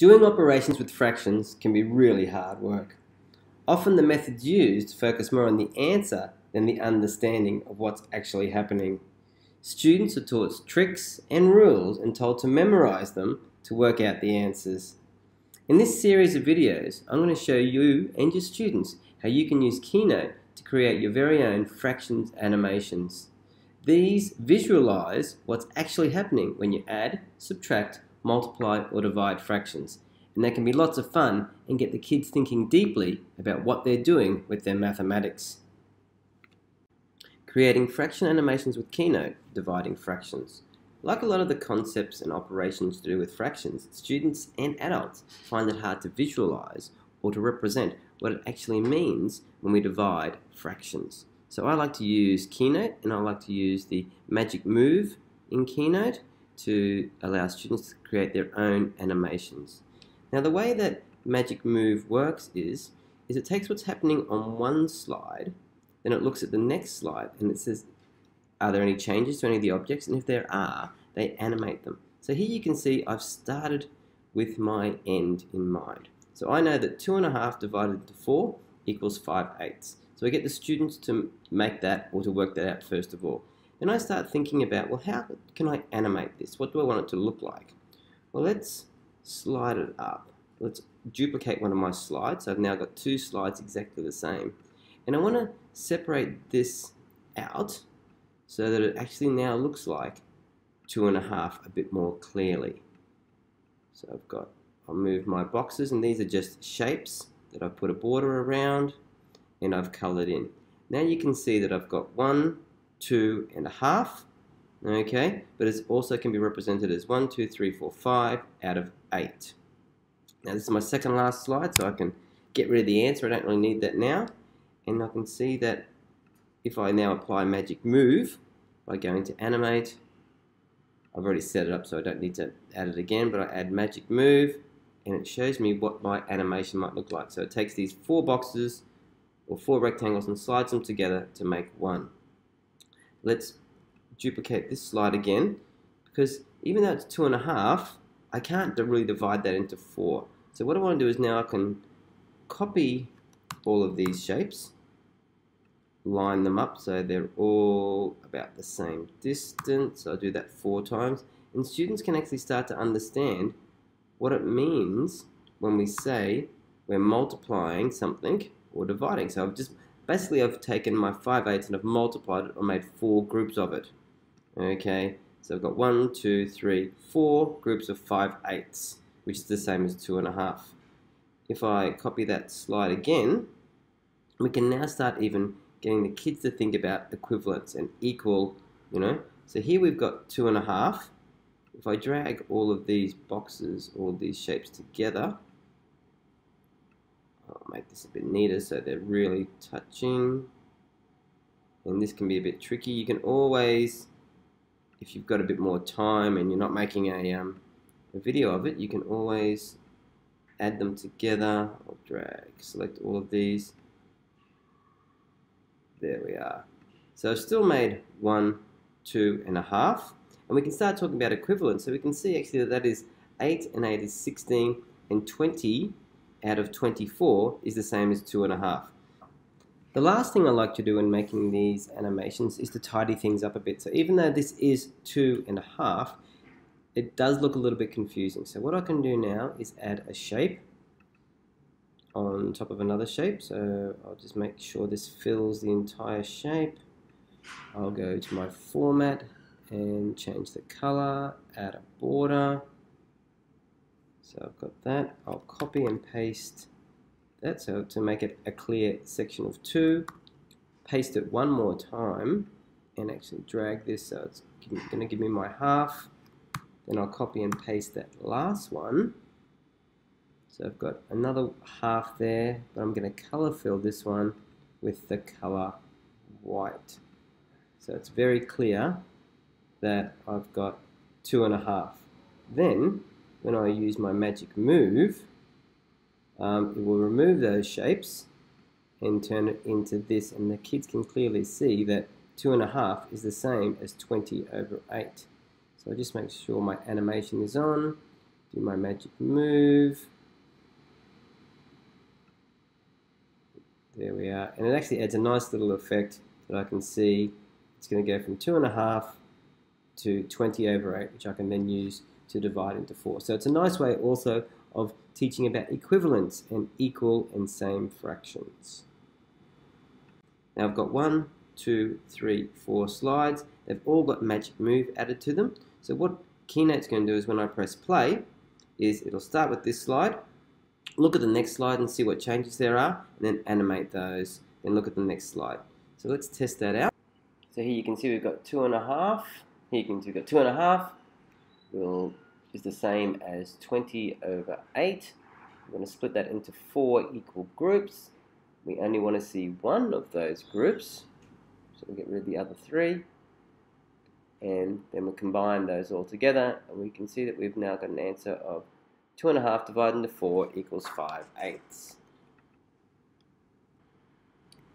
Doing operations with fractions can be really hard work. Often the methods used focus more on the answer than the understanding of what's actually happening. Students are taught tricks and rules and told to memorize them to work out the answers. In this series of videos, I'm going to show you and your students how you can use Keynote to create your very own fractions animations. These visualize what's actually happening when you add, subtract, multiply or divide fractions, and they can be lots of fun and get the kids thinking deeply about what they're doing with their mathematics. Creating fraction animations with Keynote, dividing fractions. Like a lot of the concepts and operations to do with fractions, students and adults find it hard to visualize or to represent what it actually means when we divide fractions. So I like to use Keynote, and I like to use the magic move in Keynote to allow students to create their own animations. Now the way that magic move works is it takes what's happening on one slide, then it looks at the next slide and it says, are there any changes to any of the objects? And if there are, they animate them. So here you can see I've started with my end in mind. So I know that 2.5 divided into 4 equals 5/8. So I get the students to make that or to work that out first of all. And I start thinking about, well, how can I animate this? What do I want it to look like? Well, let's slide it up. Let's duplicate one of my slides. So I've now got two slides exactly the same. And I want to separate this out so that it actually now looks like 2.5 a bit more clearly. So I'll move my boxes, and these are just shapes that I've put a border around and I've colored in. Now you can see that I've got 1, 2.5, okay, but it also can be represented as 1, 2, 3, 4, 5 out of 8. Now this is my second last slide, so I can get rid of the answer. I don't really need that now, and I can see that if I now apply magic move by going to animate, I've already set it up so I don't need to add it again, but I add magic move and it shows me what my animation might look like. So it takes these 4 boxes or 4 rectangles and slides them together to make one. Let's duplicate this slide again, because even though it's 2.5, I can't really divide that into 4. So what I want to do is now I can copy all of these shapes, line them up so they're all about the same distance. I'll do that 4 times, and students can actually start to understand what it means when we say we're multiplying something or dividing. So I've taken my 5/8 and I've multiplied it or made 4 groups of it. Okay, so I've got 1, 2, 3, 4 groups of 5/8, which is the same as 2.5. If I copy that slide again, we can now start even getting the kids to think about equivalence and equal, So here we've got 2.5. If I drag all of these boxes, all of these shapes together, I'll make this a bit neater so they're really touching. And this can be a bit tricky. You can always, if you've got a bit more time and you're not making a video of it, you can always add them together. I'll select all of these. There we are. So I've still made 1, 2.5. And we can start talking about equivalence. So we can see actually that is 8 and 8 is 16, and 20 out of 24 is the same as 2.5. The last thing I like to do in making these animations is to tidy things up a bit. So even though this is 2.5, it does look a little bit confusing. So what I can do now is add a shape on top of another shape. So I'll just make sure this fills the entire shape. I'll go to my format and change the color, add a border. So I've got that. I'll copy and paste that so to make it a clear section of 2. Paste it one more time and actually drag this so it's going to give me my half. Then I'll copy and paste that last one. So I've got another half there, but I'm going to color fill this one with the color white. So it's very clear that I've got 2.5. Then, when I use my magic move, it will remove those shapes and turn it into this, and the kids can clearly see that 2.5 is the same as 20/8. So I just make sure my animation is on, do my magic move. There we are. And it actually adds a nice little effect that I can see. It's going to go from 2.5 to 20/8, which I can then use to divide into 4. So it's a nice way also of teaching about equivalence and equal and same fractions. Now I've got 1, 2, 3, 4 slides. They've all got magic move added to them. So what Keynote's going to do is when I press play, is it'll start with this slide, look at the next slide and see what changes there are, and then animate those, then look at the next slide. So let's test that out. So here you can see we've got 2.5. Here you can see we've got 2.5. Is the same as 20/8. We're going to split that into 4 equal groups. We only want to see one of those groups, so we'll get rid of the other 3. And then we'll combine those all together, and we can see that we've now got an answer of 2.5 divided into 4 equals 5/8.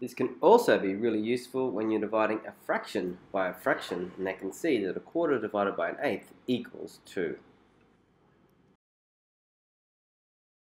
This can also be really useful when you're dividing a fraction by a fraction, and they can see that 1/4 divided by 1/8 equals 2.